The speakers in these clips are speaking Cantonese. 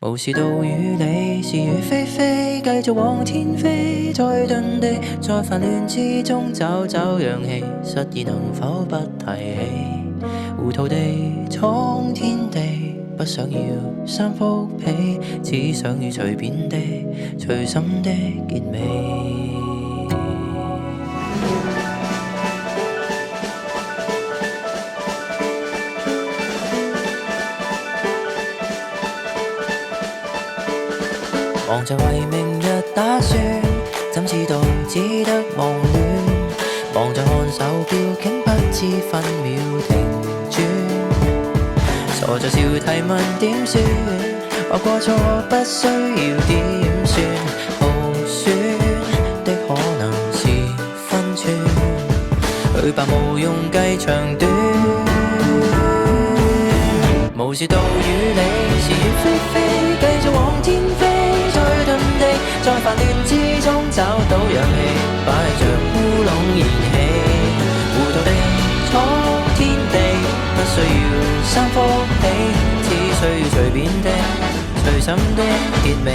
無視到與你是與非非，繼續往天飛，再遁地，在煩亂之中找找氧氣，失意能否不提起？糊塗地闖天地，不想要三幅被，只想要隨便地、隨心的結尾。忙着為明日打算，怎知道只得忙亂？忙着看手錶，竟不知分秒停轉。傻着笑提問點算？話過錯不需要點算，耗損的可能是分寸。去吧無用計長短，無視道與理是與非非，繼續往天飛。在煩亂之中找到氧氣，擺着烏龍燃起，糊塗地闖天地，不需要三幅被，只需要隨便的、隨心的結尾。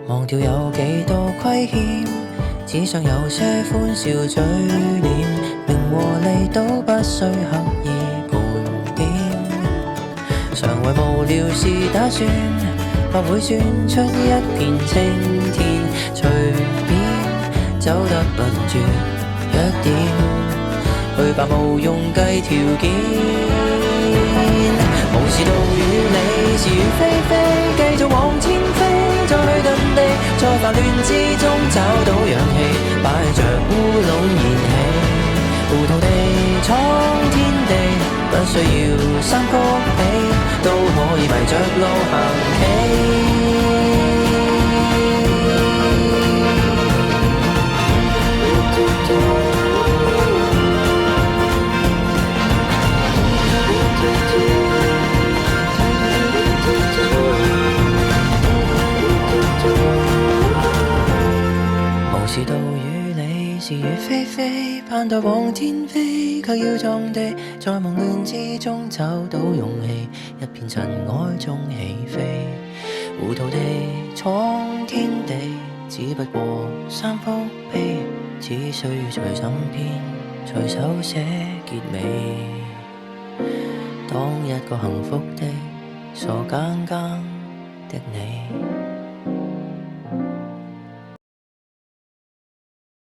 忘掉有幾多虧欠，只想有些歡笑嘴臉，名和利都不需刻意盤點。常為無聊事打算，或會算出一片青天，隨便走得笨拙一點，去吧無用計條件。無視道與理是與非非，繼續往天飛。再遁地，在煩亂之中找到氧氣，擺着烏龍燃起，糊塗地闖天地，不需要三幅被，都可以迷着路行起。無視道與理是與非非，盼待往天飛，卻要撞地，在夢亂之中找到勇氣，一片塵埃中起飛，糊塗地闖天地，只不過三幅被，只需隨心編，隨手寫結尾。當一個幸福的傻更更的你。